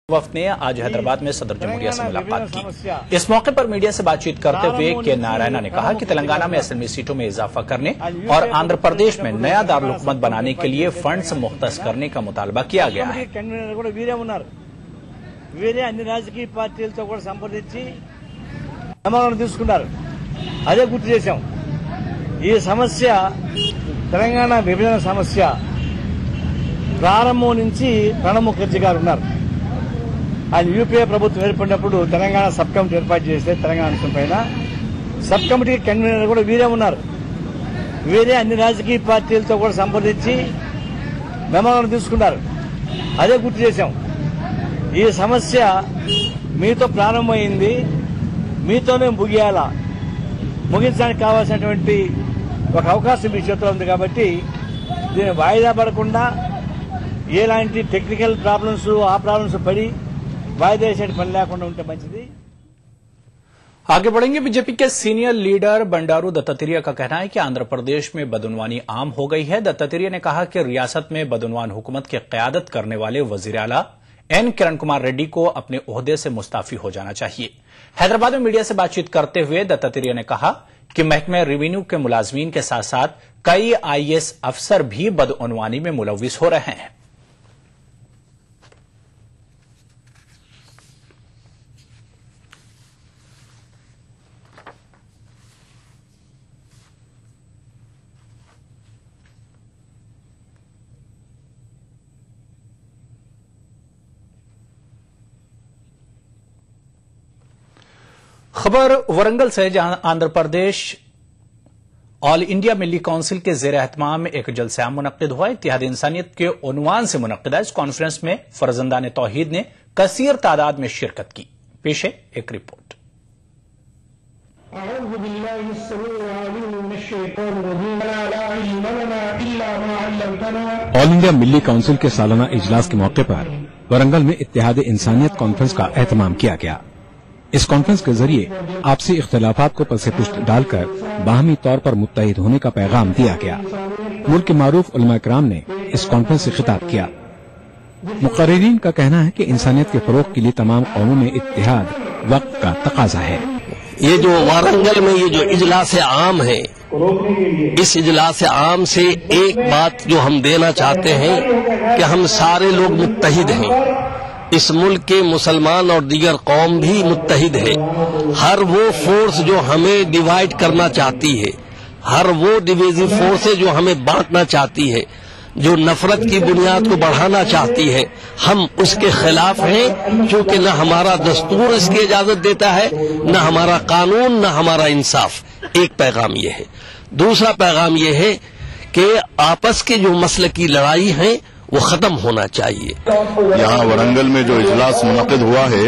वफ्द ने आज हैदराबाद में सदर जमहूरिया से मुलाकात की। इस मौके पर मीडिया से बातचीत करते हुए के नारायण ने कहा कि तेलंगाना में असेंबली सीटों में इजाफा करने और आंध्र प्रदेश में नया दारुल हुकूमत बनाने के लिए फंड्स मुख्तस करने का मुतालबा किया गया है। వేరే అన్ని రాజకీయ పార్టీలతో కూడా సంప్రదించి సమాధానం తీసుకున్నారు. అదే గుర్తు చేశాం. ఈ సమస్య తెలంగాణ విభజన సమస్య ప్రారంభం నుంచి ప్రణబ్ ముఖర్జీ గారు ఉన్నారు. ఆయన యూపీఏ ప్రభుత్వం ఏర్పడినప్పుడు తెలంగాణ సబ్ కమిటీ ఏర్పాటు చేస్తే తెలంగాణ అంశం పైన సబ్ కమిటీ కన్వీనర్ కూడా వీరే ఉన్నారు. వీరే అన్ని రాజకీయ పార్టీలతో కూడా సంప్రదించి సమాధానం తీసుకున్నారు. అదే గుర్తు చేశాం. ఈ సమస్య మీతో ప్రారంభమైంది, మీతోనే ముగించడానికి కావాల్సినటువంటి ఒక అవకాశం మీ చేతిలో ఉంది. కాబట్టి దీన్ని వాయిదా పడకుండా ఎలాంటి టెక్నికల్ ప్రాబ్లమ్స్ ఆ ప్రాబ్లమ్స్ పడి వాయిదా వేసే పని లేకుండా ఉంటే మంచిది. आगे बढ़ेंगे। बीजेपी के सीनियर लीडर बंडारू दत्तात्रेय का कहना है कि आंध्र प्रदेश में बदउनवानी आम हो गई है। दत्तात्रेय ने कहा कि रियासत में बदउनवान हुकूमत की क़यादत करने वाले वजीर आला एन किरण कुमार रेड्डी को अपने ओहदे से मुस्ताफी हो जाना चाहिए। हैदराबाद में मीडिया से बातचीत करते हुए दत्तात्रेय ने कहा कि महकमे रेवेन्यू के मुलाजमीन के साथ साथ कई आईएएस अफसर भी बदउनवानी में मुलविस हो रहे हैं। खबर वरंगल से, जहां आंध्र प्रदेश ऑल इंडिया मिल्ली काउंसिल के जेर एहतमाम एक जलसा मुनक्किद हुआ। इत्तेहाद इंसानियत के उन्वान से मुनक्किदा इस कॉन्फ्रेंस में फर्जंदान तौहीद ने कसीर तादाद में शिरकत की। पेश है एक रिपोर्ट। ऑल इंडिया मिल्ली काउंसिल के सालाना इजलास के मौके पर वरंगल में इत्तेहाद इंसानियत कॉन्फ्रेंस का एहतमाम किया गया। इस कॉन्फ्रेंस के जरिए आपसी इख्तलाफात को पसे पुष्ट डालकर बाहमी तौर पर मुत्तहिद होने का पैगाम दिया गया। मुल्क के मारूफ उलमा इकराम ने इस कॉन्फ्रेंस से खिताब किया। मुकर्रिरीन का कहना है कि इंसानियत के फरोग के लिए तमाम कौमों में इत्तेहाद वक्त का तकाजा है। ये जो वारंगल में ये जो इजलास आम है, इस इजलास आम से एक बात जो हम देना चाहते हैं कि हम सारे लोग मुत्तहिद हैं। इस मुल्क के मुसलमान और दीगर कौम भी मुत्तहिद है। हर वो फोर्स जो हमें डिवाइड करना चाहती है, हर वो डिवीजिव फोर्स है जो हमें बांटना चाहती है, जो नफरत की बुनियाद को बढ़ाना चाहती है, हम उसके खिलाफ हैं। क्योंकि न हमारा दस्तूर इसकी इजाजत देता है, न हमारा कानून, न हमारा इंसाफ। एक पैगाम ये है। दूसरा पैगाम ये है कि आपस के जो मसले की लड़ाई है वो खत्म होना चाहिए। यहाँ वरंगल में जो इजलास मुनक़िद हुआ है,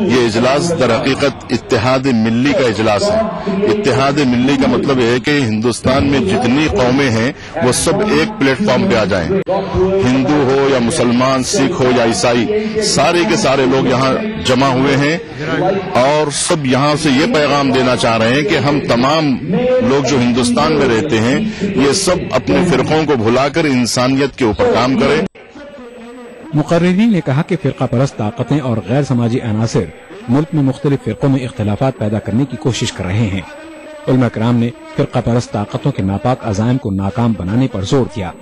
ये इजलास दर हकीकत इत्तेहाद मिल्ली का इजलास है। इत्तेहाद मिल्ली का मतलब है कि हिंदुस्तान में जितनी कौमें हैं वो सब एक प्लेटफॉर्म पे आ जाएं। हिंदू हो या मुसलमान, सिख हो या ईसाई, सारे के सारे लोग यहाँ जमा हुए हैं और सब यहाँ से ये पैगाम देना चाह रहे हैं कि हम तमाम लोग जो हिंदुस्तान में रहते हैं ये सब अपने फिरकों को भुलाकर इंसानियत के ऊपर काम करें। मुकर्रिरीन ने कहा कि फिरका परस्त ताकतें और गैर समाजी अनासिर मुल्क में मुख्तलिफ फिरकों में इख्तलाफात पैदा करने की कोशिश कर रहे हैं। उलमा कराम ने फिरका परस्त ताकतों के नापाक अज़ाइम को नाकाम बनाने पर जोर दिया।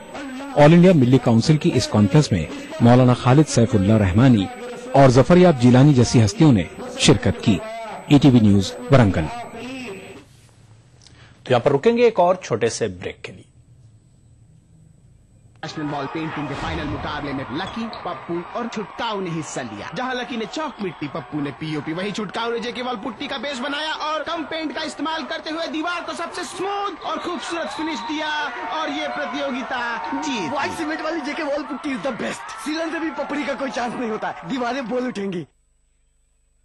ऑल इंडिया मिल्ली काउंसिल की इस कॉन्फ्रेंस में मौलाना खालिद सैफुल्लाह रहमानी और जफरयाब जिलानी जैसी हस्तियों ने शिरकत की। ETV news Warangal. तो यहाँ पर रुकेंगे एक और छोटे से ब्रेक के लिए। नेशनल बॉल पेंटिंग के फाइनल मुकाबले में लकी, पप्पू और छुटकाऊ ने हिस्सा लिया। जहां लकी ने चौक मिट्टी, पप्पू ने पीओपी, वहीं छुटकाऊ ने जेके वॉल पुट्टी का बेस बनाया और कम पेंट का इस्तेमाल करते हुए दीवार को सबसे स्मूथ और खूबसूरत फिनिश दिया और ये प्रतियोगिता जीत। व्हाइट सीमेंट वाली JK wall putty is the best. सीलन से भी पपड़ी का कोई चांस नहीं होता, दीवारें बोल उठेंगी।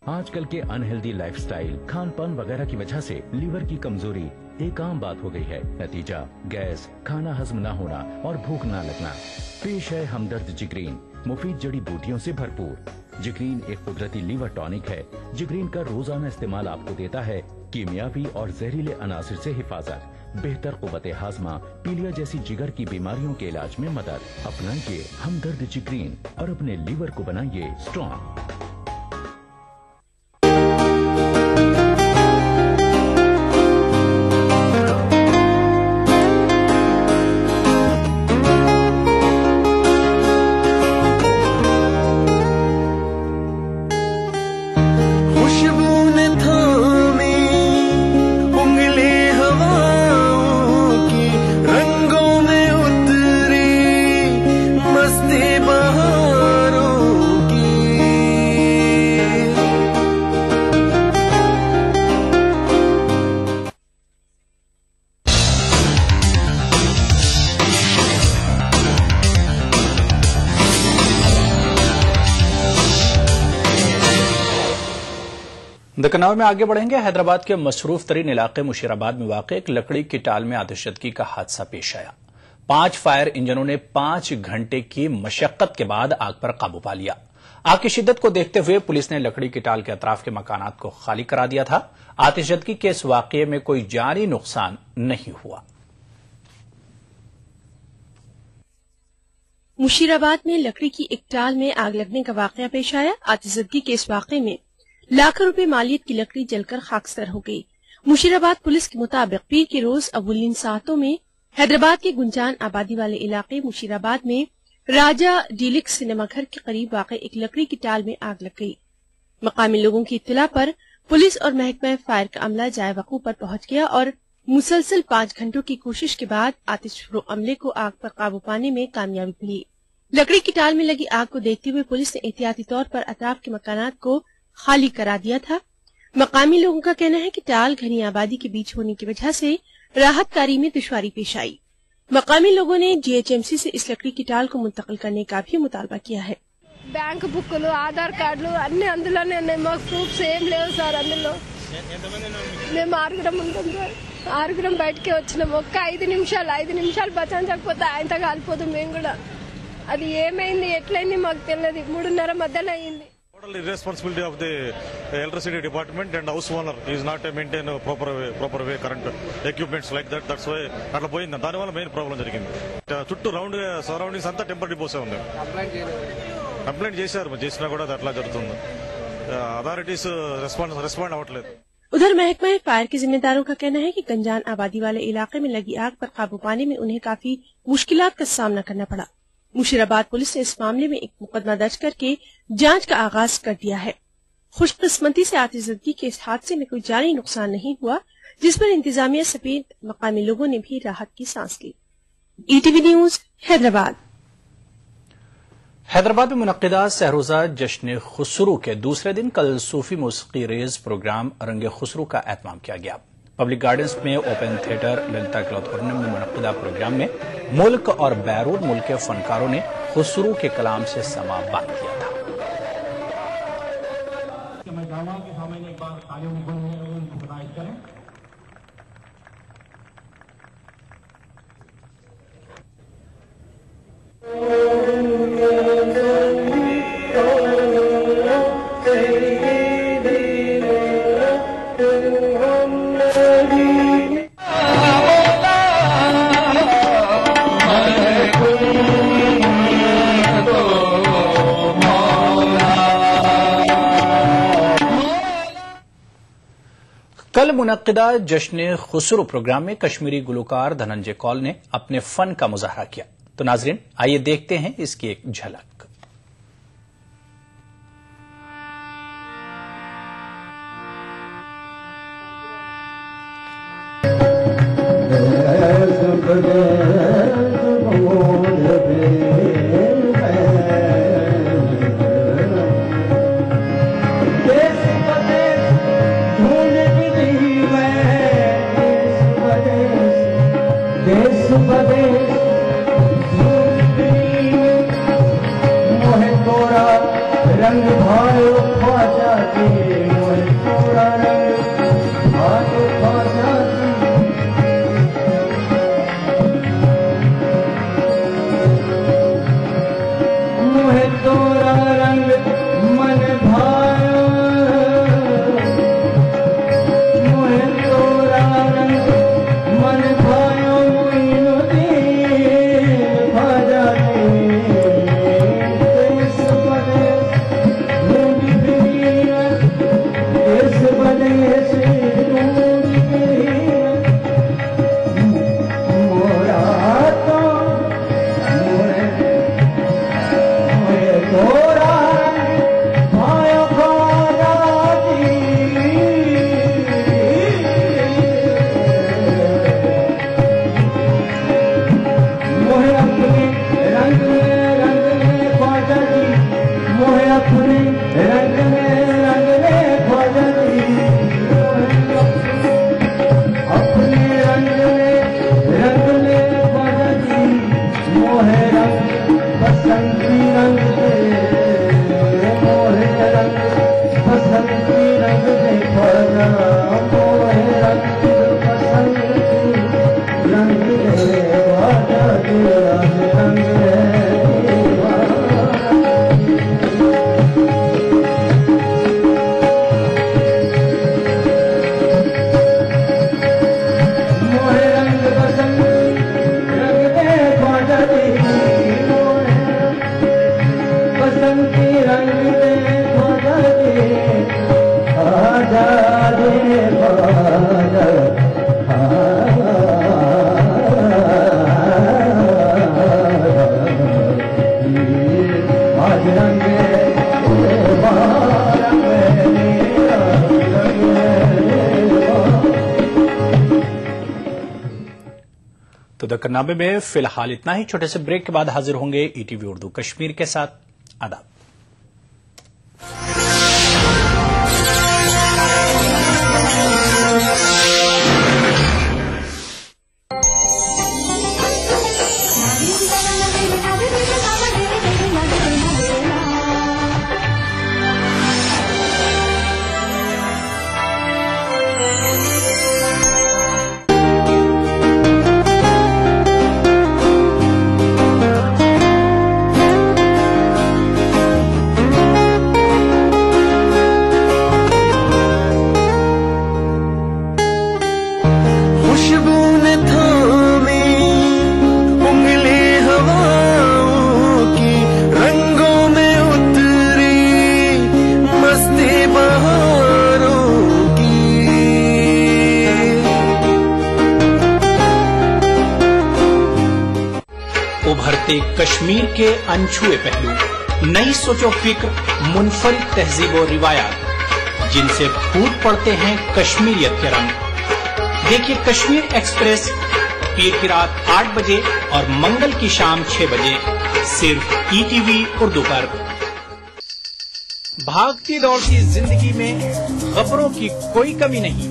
आजकल के अनहेल्दी लाइफस्टाइल, खान पान वगैरह की वजह से लीवर की कमजोरी एक आम बात हो गई है। नतीजा गैस, खाना हजम न होना और भूख न लगना। पेश है हमदर्द जिग्रीन, मुफीद जड़ी बूटियों से भरपूर। जिग्रीन एक कुदरती लीवर टॉनिक है। जिग्रीन का रोजाना इस्तेमाल आपको देता है कीमियावी और जहरीले अनासिर से हिफाजत, बेहतर कुव्वत हाजमा, पीलिया जैसी जिगर की बीमारियों के इलाज में मदद। अपनाइए हमदर्द जिग्रीन और अपने लीवर को बनाइए स्ट्रॉन्ग। दकनौर में आगे बढ़ेंगे। हैदराबाद के मसरूफ तरीन इलाके मुशीराबाद में वाक़ एक लकड़ी की टाल में आतिशज़दगी का हादसा पेश आया। 5 फायर इंजनों ने 5 घंटे की मशक्कत के बाद आग पर काबू पा लिया। आग की शिद्दत को देखते हुए पुलिस ने लकड़ी की टाल के अतराफ के मकानात को खाली करा दिया था। आतिशज़दगी के इस वाक़ये में कोई जानी नुकसान नहीं हुआ। मुशीराबाद में लकड़ी की एक टाल में आग लगने का वाक़या पेश आया। आतिशज़दगी के इस वाक़ये में लाखों रुपए मालियत की लकड़ी जलकर खाकसर हो गई। मुशीराबाद पुलिस के मुताबिक पीर के रोज अव्वलीन सातों में हैदराबाद के गुंजान आबादी वाले इलाके मुशीराबाद में राजा डीलिक्स सिनेमा घर के करीब वाक़े एक लकड़ी की टाल में आग लग गई। मकामी लोगों की इत्तला पर पुलिस और महकमा फायर का अमला जाए वक़ूफ पर पहुंच गया और मुसलसल 5 घंटों की कोशिश के बाद आतिशफरो अमले को आग पर काबू पाने में कामयाबी मिली। लकड़ी की टाल में लगी आग को देखते हुए पुलिस ने एहतियाती तौर पर अतराफ के मकानात को खाली करा दिया था। मकामी लोगों का कहना है कि टाल घनी आबादी के बीच होने की वजह से राहत कारी में दुश्वारी पेश आई। मकामी लोगों ने जीएचएमसी से इस लकड़ी की टाल को मुंतकिल करने का भी मुतालबा किया है। बैंक बुक्कुलु आधार कार्డులు అన్ని అందులోనే ఉన్నాయి। మాకు ప్రూఫ్స్ ఏం లేవు సార్ అందులో। మేము ఆరుగురం ఉంటాం సార్। ఆరుగురం బయటికి వచ్చినాం। ఒక్క 5 నిమిషాలు బచాంచకపోతే ఆయనతో కాలిపోతాం మేము కూడా। అది ఏమైంది ఎట్లయింది మాకు తెలియదు। 3:30 మధ్యలో అయింది। Total responsibility of the electricity department and house owner is not to maintain a proper way current equipments like that. That's why అట్లా పోయింది। దాని వల్ల మెయిన్ ప్రాబ్లం జరిగింది। చుట్టూ రౌండ్ సరౌండింగ్స్ అంతా టెంపర్ డిపోసే ఉంది। కంప్లైంట్ చేశారు, చేసినా కూడా అట్లా జరుగుతుంది। అథారిటీస్ రెస్పాండ్ అవ్వట్లేదు। उधर महकमा फायर के जिम्मेदारों का कहना है कि गंजान आबादी वाले इलाके में लगी आग पर काबू पाने में उन्हें काफी मुश्किलात का सामना करना पड़ा। मुशीराबाद पुलिस ने इस मामले में एक मुकदमा दर्ज करके जांच का आगाज कर दिया है। खुशकिस्मती से आतिशज़दगी के इस हादसे में कोई जानी नुकसान नहीं हुआ, जिस पर इंतजामिया समेत मकामी लोगों ने भी राहत की सांस ली। ETV news Hyderabad. हैदराबाद में मुनक्किदा सहरोजा जश्न खुसरू के दूसरे दिन कल सूफी मौसीकी रेज प्रोग्राम रंगे खुसरू का एहतमाम किया गया। पब्लिक गार्डन्स में ओपन थिएटर ललिता क्लॉथोरियम में मुनक्किदा प्रोग्राम में मुल्क और बैरून मुल्क के फनकारों ने खुसरू के कलाम से समा बात किया था। कल मुनक्किदा जश्न खुसरू प्रोग्राम में कश्मीरी गुलकार धनंजय कौल ने अपने फन का मुजाहरा किया। तो नाजरीन आइए देखते हैं इसकी एक झलक। रंग भायो ख्वाजा के मोहे तोरा रंग भायो ख्वाजा मोहे तोरा रंग मन भायो मोहे तोरा रंग मन भायो मोइनो दे ख्वाजा के देश परदेश वक्त नामे में फिलहाल इतना ही। छोटे से ब्रेक के बाद हाजिर होंगे ईटीवी उर्दू कश्मीर के साथ। आदाब। उभरते कश्मीर के अनछुए पहलू, नई सोचो फिक्र, मुनफरिद तहजीब और रिवायात जिनसे फूट पड़ते हैं कश्मीरियत के रंग। देखिए कश्मीर एक्सप्रेस पीर की रात 8 बजे और मंगल की शाम 6 बजे सिर्फ ईटीवी उर्दू पर। भागती दौड़ती जिंदगी में खबरों की कोई कमी नहीं,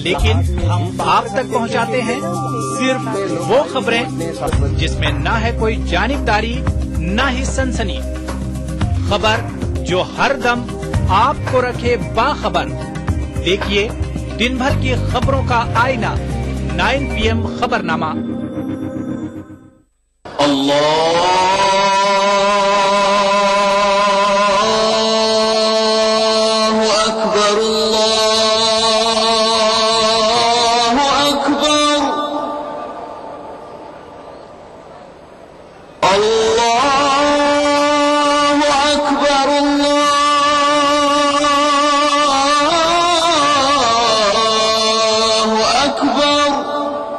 लेकिन हम आप तक पहुंचाते हैं सिर्फ वो खबरें जिसमें ना है कोई जानिबदारी, ना ही सनसनी। खबर जो हर दम आपको रखे बाखबर। देखिए दिन भर की खबरों का आईना 9 PM खबरनामा।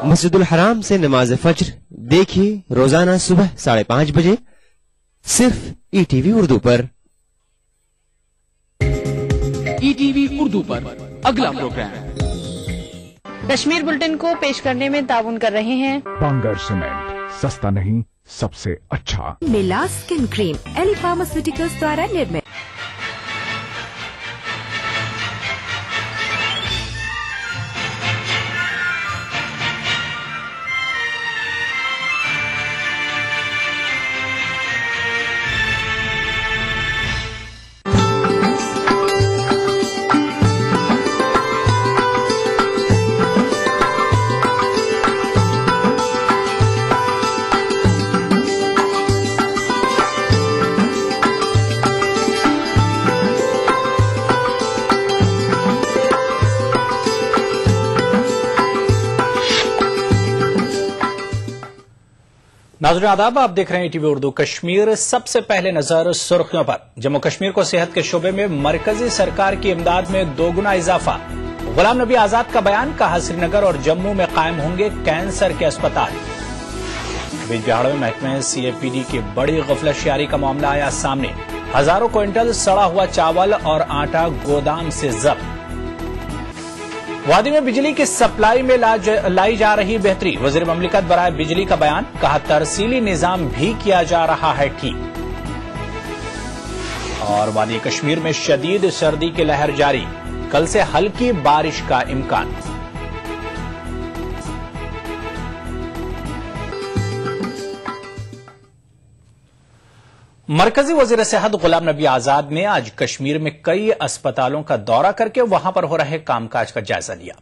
मस्जिदुल हराम से नमाज फज्र देखिए रोजाना सुबह 5:30 बजे सिर्फ ईटीवी उर्दू पर। ईटीवी उर्दू पर अगला प्रोग्राम कश्मीर बुलेटिन को पेश करने में ताउन कर रहे हैं बांगर सीमेंट, सस्ता नहीं सबसे अच्छा। मिला स्किन क्रीम एली फार्मास्यूटिकल्स द्वारा निर्मित। नाज़रीन आदाब, आप देख रहे हैं टीवी उर्दू कश्मीर। सबसे पहले नजर सुर्खियों पर। जम्मू कश्मीर को सेहत के शोबे में मरकजी सरकार की इमदाद में 2 गुना इजाफा। गुलाम नबी आजाद का बयान, कहा श्रीनगर और जम्मू में कायम होंगे कैंसर के अस्पताल। बीच बिहाड़ में महकमे CAPD की बड़ी गफलतशियारी का मामला आया सामने। हजारों क्विंटल सड़ा हुआ चावल और आटा गोदाम से जब्त। वादी में बिजली की सप्लाई में लाई जा रही बेहतरी। वजीर ममलिकत बराए बिजली का बयान, कहा तरसीली निजाम भी किया जा रहा है ठीक। और वादी कश्मीर में शदीद सर्दी की लहर जारी, कल से हल्की बारिश का इम्कान। मरकजी वजीर सेहत गुलाम नबी आजाद ने आज कश्मीर में कई अस्पतालों का दौरा करके वहां पर हो रहे कामकाज का जायजा लिया।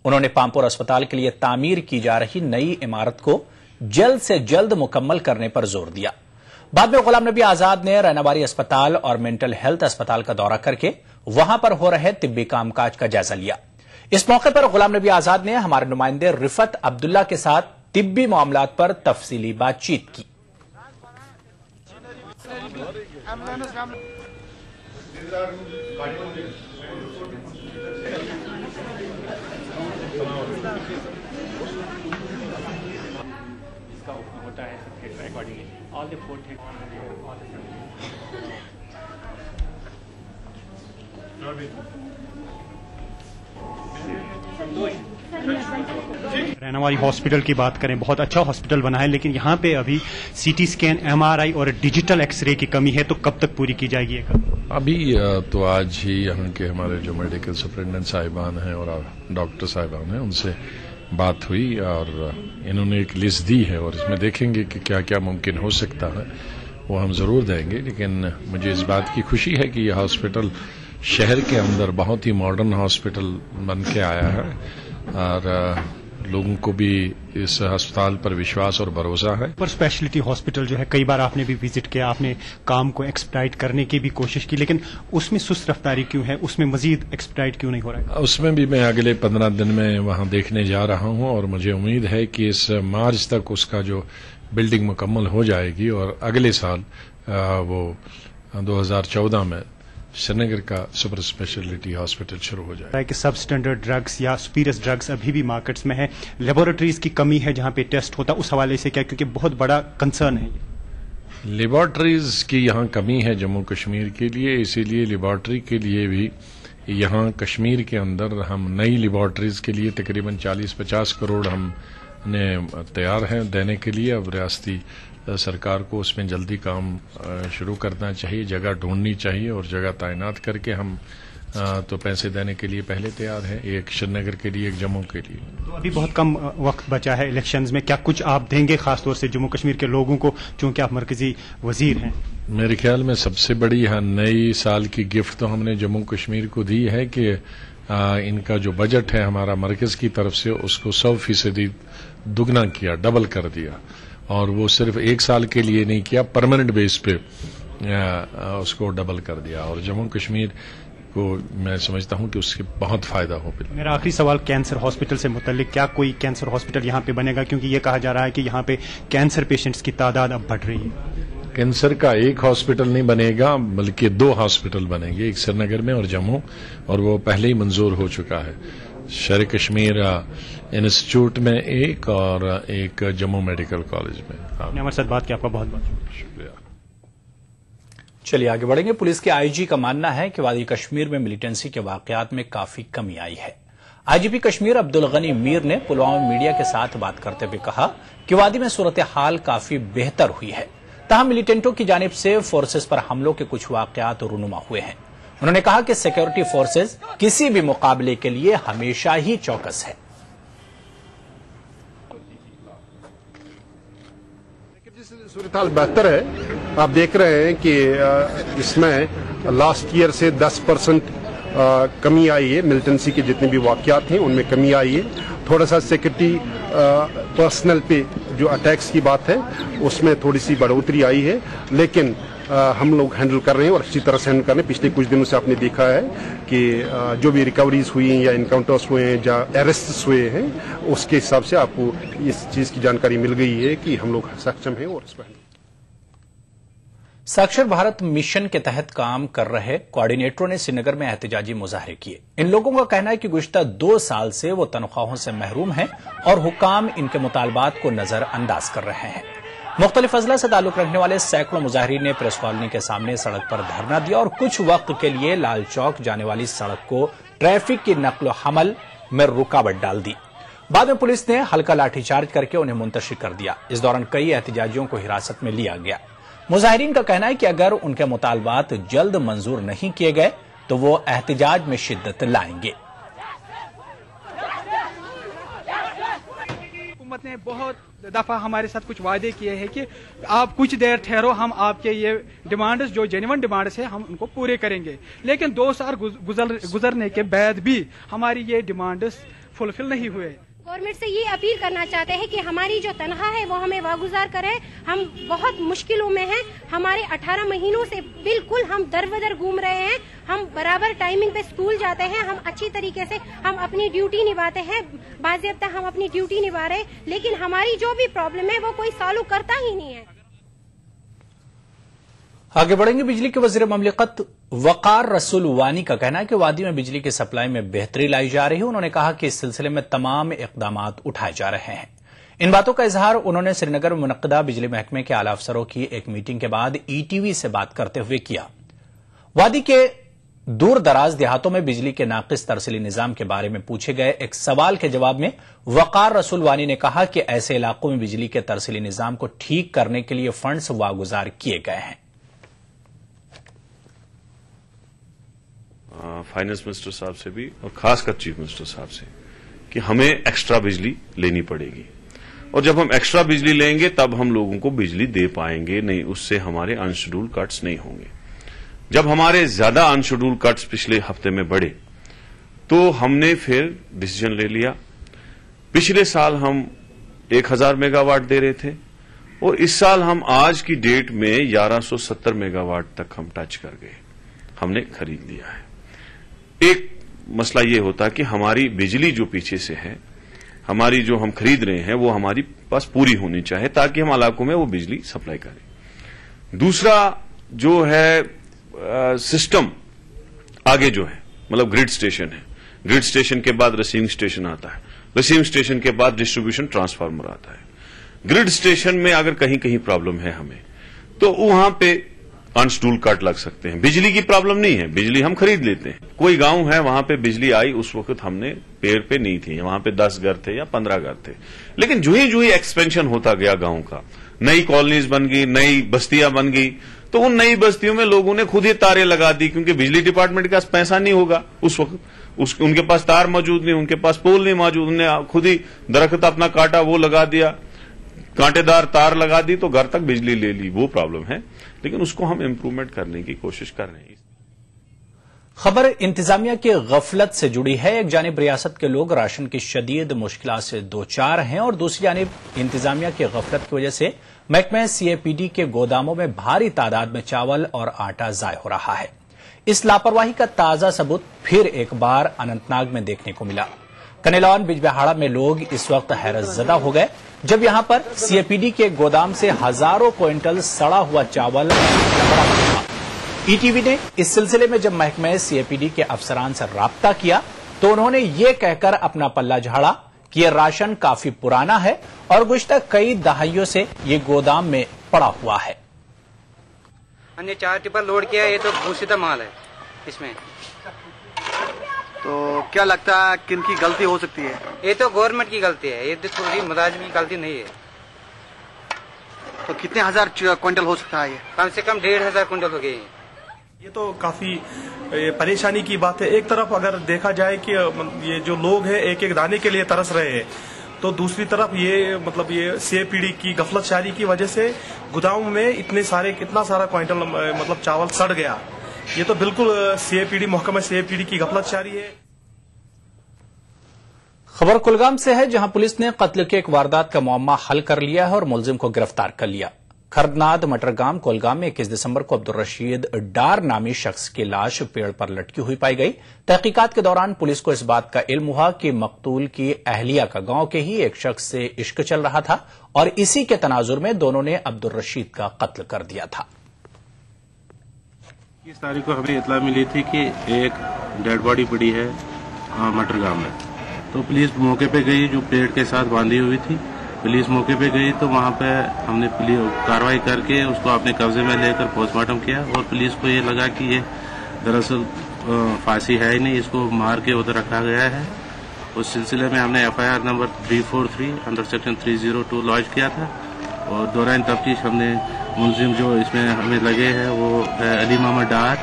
उन्होंने पामपुर अस्पताल के लिए तामीर की जा रही नई इमारत को जल्द से जल्द मुकम्मल करने पर जोर दिया। बाद में गुलाम नबी आजाद ने रैनाबारी अस्पताल और मेंटल हेल्थ अस्पताल का दौरा करके वहां पर हो रहे तिब्बी कामकाज का जायजा लिया। इस मौके पर गुलाम नबी आजाद ने हमारे नुमाइंदे रिफत अब्दुल्ला के साथ तिब्बी मामलात पर तफसीली बातचीत की। होता है अकॉर्डिंगली ऑल द फोर्थ रैनावाली हॉस्पिटल की बात करें, बहुत अच्छा हॉस्पिटल बना है, लेकिन यहाँ पे अभी सीटी स्कैन, एमआरआई और डिजिटल एक्सरे की कमी है, तो कब तक पूरी की जाएगी? अभी तो आज ही यहाँ के हमारे जो मेडिकल सुपरिटेंडेंट साहिबान हैं और डॉक्टर साहिबान हैं उनसे बात हुई और इन्होंने एक लिस्ट दी है और इसमें देखेंगे कि क्या क्या मुमकिन हो सकता है, वो हम जरूर देंगे। लेकिन मुझे इस बात की खुशी है कि यह हॉस्पिटल शहर के अंदर बहुत ही मॉडर्न हॉस्पिटल बन के आया है और लोगों को भी इस अस्पताल पर विश्वास और भरोसा है। पर स्पेशलिटी हॉस्पिटल जो है, कई बार आपने भी विजिट किया, आपने काम को एक्सप्लाइट करने की भी कोशिश की, लेकिन उसमें सुस्त रफ्तारी क्यों है? उसमें मजीद एक्सप्लाइट क्यों नहीं हो रहा है? उसमें भी मैं अगले 15 दिन में वहां देखने जा रहा हूं और मुझे उम्मीद है कि इस मार्च तक उसका जो बिल्डिंग मुकम्मल हो जाएगी और अगले साल वो 2014 में श्रीनगर का सुपर स्पेशलिटी हॉस्पिटल शुरू हो जाए। कि सब स्टैंडर्ड ड्रग्स या सुपीरियस ड्रग्स अभी भी मार्केट्स में है, लेबोरेटरीज की कमी है जहां पे टेस्ट होता, उस हवाले से क्या, क्योंकि बहुत बड़ा कंसर्न है। लेबोरेटरीज की यहाँ कमी है जम्मू कश्मीर के लिए, इसीलिए लेबोरेटरी के लिए भी यहाँ कश्मीर के अंदर हम नई लेबोरेटरीज के लिए तकरीबन 40-50 करोड़ हमने तैयार हैं देने के लिए। अब रियासती सरकार को उसमें जल्दी काम शुरू करना चाहिए, जगह ढूंढनी चाहिए और जगह तैनात करके हम तो पैसे देने के लिए पहले तैयार हैं, एक श्रीनगर के लिए, एक जम्मू के लिए। तो अभी बहुत कम वक्त बचा है इलेक्शंस में, क्या कुछ आप देंगे खासतौर से जम्मू कश्मीर के लोगों को, चूंकि आप मरकजी वजीर हैं? मेरे ख्याल में सबसे बड़ी नई साल की गिफ्ट तो हमने जम्मू कश्मीर को दी है कि इनका जो बजट है हमारा मरकज की तरफ से, उसको 100% दुगना किया, डबल कर दिया, और वो सिर्फ एक साल के लिए नहीं किया, परमानेंट बेस पे उसको डबल कर दिया और जम्मू कश्मीर को मैं समझता हूं कि उससे बहुत फायदा हो। मेरा आखिरी सवाल कैंसर हॉस्पिटल से मुतल्लिक, क्या कोई कैंसर हॉस्पिटल यहाँ पे बनेगा? क्योंकि ये कहा जा रहा है कि यहाँ पे कैंसर पेशेंट्स की तादाद अब बढ़ रही है। कैंसर का एक हॉस्पिटल नहीं बनेगा, बल्कि 2 हॉस्पिटल बनेंगे, एक श्रीनगर में और जम्मू, और वो पहले ही मंजूर हो चुका है। शेर कश्मीर इंस्टीट्यूट में एक और एक जम्मू मेडिकल कॉलेज में। हमारे साथ बात की आपका बहुत बहुत शुक्रिया। चलिए आगे बढ़ेंगे। पुलिस के आईजी का मानना है कि वादी कश्मीर में मिलिटेंसी के वाकयात में काफी कमी आई है। आईजीपी कश्मीर अब्दुल गनी मीर ने पुलवामा मीडिया के साथ बात करते हुए कहा कि वादी में सूरत हाल काफी बेहतर हुई है, ताहम मिलिटेंटों की जानिब से फोर्सेस पर हमलों के कुछ वाकयात रूनुमा हुए हैं। उन्होंने कहा कि सिक्योरिटी फोर्सेस किसी भी मुकाबले के लिए हमेशा ही चौकस है। सूरत हाल बेहतर है। आप देख रहे हैं कि इसमें लास्ट ईयर से 10% कमी आई है। मिलिटेंसी के जितने भी वाकयात हैं उनमें कमी आई है। थोड़ा सा सिक्योरिटी पर्सनल पे जो अटैक्स की बात है उसमें थोड़ी सी बढ़ोतरी आई है, लेकिन हम लोग हैंडल कर रहे हैं और अच्छी तरह से हैंडल कर रहे हैं। पिछले कुछ दिनों से आपने देखा है कि जो भी रिकवरीज हुई हैं या इनकाउंटर्स हुए हैं या अरेस्ट्स हुए हैं, उसके हिसाब से आपको इस चीज की जानकारी मिल गई है कि हम लोग सक्षम हैं और इसमें साक्षर भारत मिशन के तहत काम कर रहे कोऑर्डिनेटरों ने श्रीनगर में एहतजाजी मुजाहरे किए। इन लोगों का कहना है कि गुज़िश्ता 2 साल से वो तनख्वाहों से महरूम हैं और हुकाम इनके मुतालबात को नजरअंदाज कर रहे हैं। मुख्तलिफ अजला से ताल्लुक रखने वाले सैकड़ों मुजाहिरीन ने प्रेस कॉलोनी के सामने सड़क पर धरना दिया और कुछ वक्त के लिए लाल चौक जाने वाली सड़क को ट्रैफिक की नक्ल हमल में रुकावट डाल दी। बाद में पुलिस ने हल्का लाठीचार्ज करके उन्हें मुंतशिर कर दिया। इस दौरान कई एहतजाजियों को हिरासत में लिया गया। मुजाहिरीन का कहना है कि अगर उनके मुतालबात जल्द मंजूर नहीं किए गए तो वो एहतजाज में शिद्दत लाएंगे। हुकूमत ने बहुत दफा हमारे साथ कुछ वादे किए हैं कि आप कुछ देर ठहरो, हम आपके ये डिमांड्स जो जेन्युइन डिमांड्स है हम उनको पूरे करेंगे, लेकिन 2 साल गुजरने के बाद भी हमारी ये डिमांड्स फुलफिल नहीं हुए। गवर्नमेंट से ये अपील करना चाहते हैं कि हमारी जो तनख्वाह है वो हमें वागुजार करें। हम बहुत मुश्किलों में हैं। हमारे 18 महीनों से बिल्कुल हम दर-बदर घूम रहे हैं। हम बराबर टाइमिंग पे स्कूल जाते हैं, हम अच्छी तरीके से हम अपनी ड्यूटी निभाते हैं, बाज़ेब्ता हम अपनी ड्यूटी निभा रहे हैं, लेकिन हमारी जो भी प्रॉब्लम है वो कोई सॉल्व करता ही नहीं है। आगे बढ़ेंगे। बिजली के वजीर ममलिकत वकार रसूल वानी का कहना है कि वादी में बिजली की सप्लाई में बेहतरी लाई जा रही है। उन्होंने कहा कि इस सिलसिले में तमाम इकदामात उठाए जा रहे हैं। इन बातों का इजहार उन्होंने श्रीनगर में मुनक्किदा बिजली महकमे के आला अफसरों की एक मीटिंग के बाद ईटीवी से बात करते हुए किया। वादी के दूर दराज देहातों में बिजली के नाकिस तरसीली निजाम के बारे में पूछे गए एक सवाल के जवाब में वकार रसूल वानी ने कहा कि ऐसे इलाकों में बिजली के तरसीली निजाम को ठीक करने के लिए फंड्स वागुजार किए गए हैं। फाइनेंस मिनिस्टर साहब से भी और खासकर चीफ मिनिस्टर साहब से कि हमें एक्स्ट्रा बिजली लेनी पड़ेगी, और जब हम एक्स्ट्रा बिजली लेंगे तब हम लोगों को बिजली दे पाएंगे, नहीं उससे हमारे अनशेड्यूल्ड कट्स नहीं होंगे। जब हमारे ज्यादा अनशेड्यूल्ड कट्स पिछले हफ्ते में बढ़े तो हमने फिर डिसीजन ले लिया। पिछले साल हम 1000 मेगावाट दे रहे थे और इस साल हम आज की डेट में 1170 मेगावाट तक हम टच कर गए, हमने खरीद लिया है। एक मसला ये होता कि हमारी बिजली जो पीछे से है, हमारी जो हम खरीद रहे हैं वो हमारी पास पूरी होनी चाहिए ताकि हम इलाकों में वो बिजली सप्लाई करें। दूसरा जो है सिस्टम आगे जो है, मतलब ग्रिड स्टेशन है, ग्रिड स्टेशन के बाद रिसीविंग स्टेशन आता है, रिसीविंग स्टेशन के बाद डिस्ट्रीब्यूशन ट्रांसफार्मर आता है। ग्रिड स्टेशन में अगर कहीं कहीं प्रॉब्लम है हमें तो वहां पे अनशेड्यूल्ड कट लग सकते हैं। बिजली की प्रॉब्लम नहीं है, बिजली हम खरीद लेते हैं। कोई गांव है वहां पे बिजली आई, उस वक्त हमने पेड़ पे नहीं थी, वहां पे 10 घर थे या 15 घर थे, लेकिन जो ही एक्सपेंशन होता गया गांव का, नई कॉलोनीज बन गई, नई बस्तियां बन गई, तो उन नई बस्तियों में लोगों ने खुद ही तारे लगा दी, क्योंकि बिजली डिपार्टमेंट के पास पैसा नहीं होगा उस वक्त, उनके पास तार मौजूद नहीं, उनके पास पोल नहीं मौजूद, उन्होंने खुद ही दरख्त अपना काटा, वो लगा दिया, कांटेदार तार लगा दी तो घर तक बिजली ले ली। वो प्रॉब्लम है, लेकिन उसको हम इम्प्रूवमेंट करने की कोशिश कर रहे हैं। खबर इंतजामिया की गफलत से जुड़ी है। एक जानिब रियासत के लोग राशन की शदीद मुश्किलात से दो चार हैं और दूसरी जानिब इंतजामिया की गफलत की वजह से महकमे सीएपीडी के गोदामों में भारी तादाद में चावल और आटा जाया हो रहा है। इस लापरवाही का ताजा सबूत फिर एक बार अनंतनाग में देखने को मिला। कनेलौन बिजबेहाड़ा में लोग इस वक्त हैरतजदा हो गए जब यहां पर सीएपीडी के गोदाम से हजारों क्विंटल सड़ा हुआ चावल बरामद हुआ। ईटीवी ने इस सिलसिले में जब महकमे सीएपीडी के अफसरान से राब्ता किया तो उन्होंने ये कहकर अपना पल्ला झाड़ा कि यह राशन काफी पुराना है और गुज़िश्ता कई दहाइयों से ये गोदाम में पड़ा हुआ है। अन्य 4 टिपर लोड किया, ये तो घोषित माल है इसमें। तो क्या लगता है किन की गलती हो सकती है? ये तो गवर्नमेंट की गलती है, ये तो थोड़ी मुलाजिम की गलती नहीं है। तो कितने हजार क्विंटल हो सकता है? ये कम से कम 1500 क्विंटल हो गए। ये तो काफी परेशानी की बात है। एक तरफ अगर देखा जाए कि ये जो लोग हैं एक एक दाने के लिए तरस रहे हैं, तो दूसरी तरफ ये सीएपीडी की गफलतशारी की वजह से गोदाम में इतना सारा क्विंटल चावल सड़ गया। ये तो बिल्कुल सीएपीडी महकमा सीएपीडी की गफलतशारी है। खबर कुलगाम से है, जहां पुलिस ने कत्ल के एक वारदात का मुअम्मा हल कर लिया है और मुलजिम को गिरफ्तार कर लिया। खरदनाद मटरगाम कोलगाम में 21 दिसंबर को अब्दुल रशीद डार नामी शख्स की लाश पेड़ पर लटकी हुई पाई गई। तहकीकात के दौरान पुलिस को इस बात का इल्म हुआ कि मकतूल की अहलिया का गांव के ही एक शख्स से इश्क चल रहा था और इसी के तनाजुर में दोनों ने अब्दुल रशीद का कत्ल कर दिया था। 21 तारीख को हमें इतला मिली थी कि एक डेड बॉडी पड़ी है मटरगाम में, तो पुलिस मौके पे गई जो पेड़ के साथ बांधी हुई थी। पुलिस मौके पे गई तो वहाँ पे हमने कार्रवाई करके उसको अपने कब्जे में लेकर पोस्टमार्टम किया और पुलिस को ये लगा कि ये दरअसल फांसी है ही नहीं, इसको मार के उधर रखा गया है। उस सिलसिले में हमने FIR number 343 under section 302 launch किया था और दौरान तफ्तीश हमने मुलजिम जो इसमें हमें लगे हैं वो है अली मोहम्मद डार,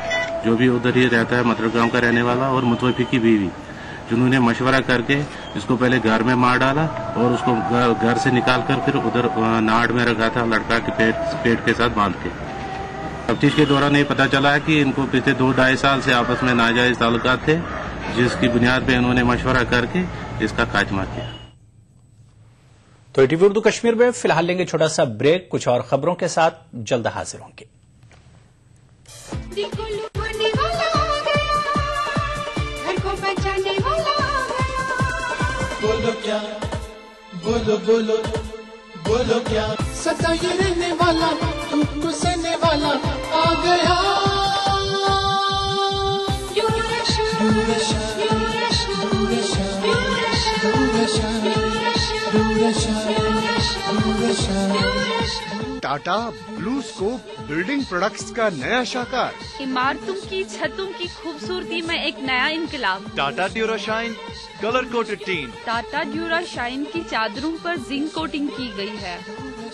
जो भी उधर ही रहता है मटरगांव का रहने वाला, और मुतवफी की बीवी, जिन्होंने मशवरा करके इसको पहले घर में मार डाला और उसको घर से निकालकर फिर उधर नाड़ में रखा था लड़का के पेट के साथ बांध के। तफ्तीश के दौरान ये पता चला है कि इनको पिछले 2-2.5 साल से आपस में नाजायज ताल्लुकात थे, जिसकी बुनियाद पे इन्होंने मशवरा करके इसका खात्मा किया। तो ईटीवी उर्दू कश्मीर में फिलहाल लेंगे छोटा सा ब्रेक, कुछ और खबरों के साथ जल्द हाजिर होंगे। बोलो क्या, बोलो बोलो बोलो क्या, सदा ये रहने वाला तुमको सहने वाला आ गया। टाटा ब्लूस्कोप बिल्डिंग प्रोडक्ट्स का नया शाखा। इमारतों की छतों की खूबसूरती में एक नया इनकलाब। Tata Durashine colour coated tin. Tata Durashine की चादरों पर जिंक कोटिंग की गई है,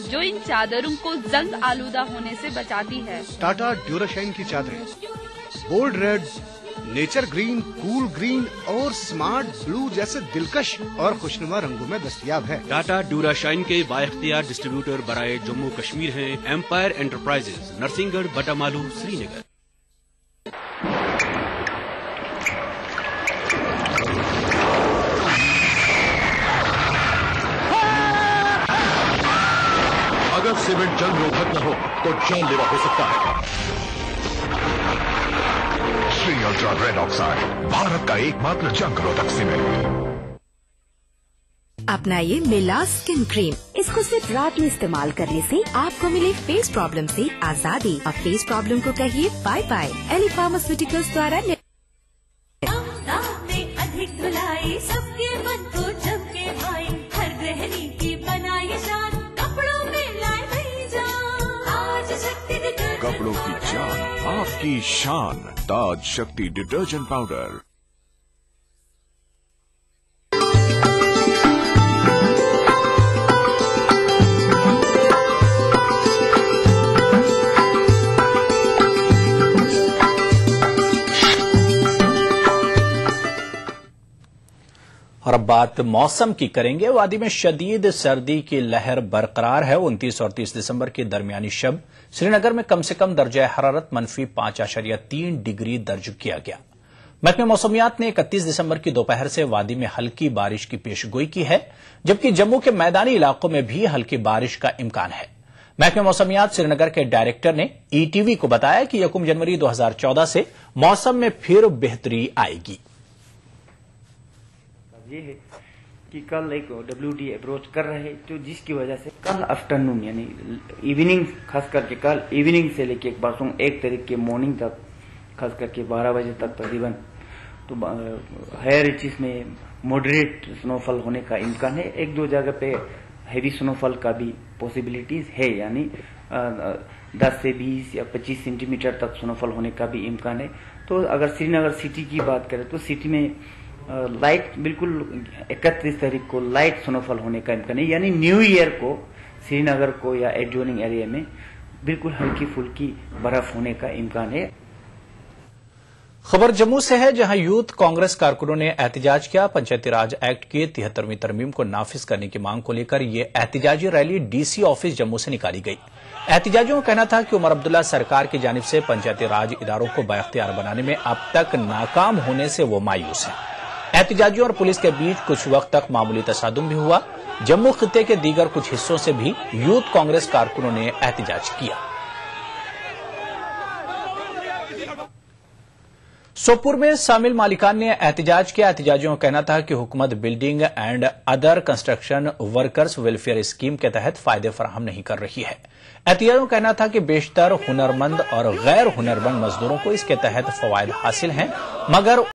जो इन चादरों को जंग आलूदा होने से बचाती है। टाटा ड्यूराशाइन की चादरें bold red, nature green, cool green और स्मार्ट ब्लू जैसे दिलकश और खुशनुमा रंगों में दस्तयाब है। टाटा ड्यूराशाइन के बाइख्तियार डिस्ट्रीब्यूटर बराए जम्मू कश्मीर हैं एम्पायर एंटरप्राइजेज, नरसिंहगढ़, बटामालू, श्रीनगर। अगर सीमेंट जंग रोधक न हो तो जानलेवा हो सकता है। Shri ultra red oxide, Bharat का एकमात्र जंग रोधक सीमेंट। अपनाइए मिला स्किन क्रीम। इसको सिर्फ रात में इस्तेमाल करने से आपको मिले फेस प्रॉब्लम से आजादी। अब फेस प्रॉब्लम को कहिए बाय बाय। एली फार्मास्यूटिकल्स द्वारा अधिक धुलाई सबके मन को जमके भाई, हर गृहिणी की बनाई शान, कपड़ों में लाए नई जान। आज शक्ति डिटर्जेंट, कपड़ों की जान, आपकी शान, ताज शक्ति डिटर्जेंट पाउडर। और अब बात मौसम की करेंगे। वादी में शदीद सर्दी की लहर बरकरार है। 29 और 30 दिसंबर के दरमियानी शब श्रीनगर में कम से कम दर्जा हरारत -5.3 डिग्री दर्ज किया गया। महकमे मौसमियात ने 31 दिसंबर की दोपहर से वादी में हल्की बारिश की पेशगोई की है, जबकि जम्मू के मैदानी इलाकों में भी हल्की बारिश का इम्कान है। महकमे मौसमियात श्रीनगर के डायरेक्टर ने ईटीवी को बताया कि 1 जनवरी 2014 से मौसम में फिर बेहतरी आएगी। ये है कि कल एक WD अप्रोच कर रहे हैं, तो जिसकी वजह से कल आफ्टरनून यानी इवनिंग, खास करके कल इवनिंग से लेके परसों 1 तारीख के मॉर्निंग तक, खास करके 12 बजे तक तकरीबन, तो हायर रीचेस में मॉडरेट स्नोफॉल होने का इम्कान है। 1-2 जगह पे हैवी स्नोफॉल का भी पॉसिबिलिटीज है, यानी 10 से 20 या 25 सेंटीमीटर तक स्नोफॉल होने का भी इम्कान है। तो अगर श्रीनगर सिटी की बात करें तो सिटी में लाइट बिल्कुल 31 तारीख को लाइट स्नोफॉल होने का इम्कान है, यानी न्यू ईयर को श्रीनगर को या एडजॉइनिंग एरिया में बिल्कुल हल्की फुल्की बर्फ होने का इम्कान है। खबर जम्मू से है, जहां यूथ कांग्रेस कारकुनों ने एहतजाज किया। पंचायती राज एक्ट की 73वीं तरमीम को नाफिज करने की मांग को लेकर ये एहतजाजी रैली डीसी ऑफिस जम्मू से निकाली गई। एहतजाजियों का कहना था कि उमर अब्दुल्ला सरकार की जानिब से पंचायती राज इदारों को बाइख्तियार बनाने में अब तक नाकाम होने से वो मायूस हैं। एहतजाजियों और पुलिस के बीच कुछ वक्त तक मामूली तसादुम भी हुआ। जम्मू खित्ते के दीगर कुछ हिस्सों से भी यूथ कांग्रेस कारकुनों ने एहतजाज किया। सोपुर में शामिल मालिकान ने एहतजाज किया। एहतजाजियों का कहना था कि हुकूमत building and other construction workers welfare scheme के तहत फायदे फराहम नहीं कर रही है। एहतजाजियों का कहना था कि बेशतर हुनरमंद और गैर हुनरमंद मजदूरों को इसके तहत फवायद हासिल हैं, मगर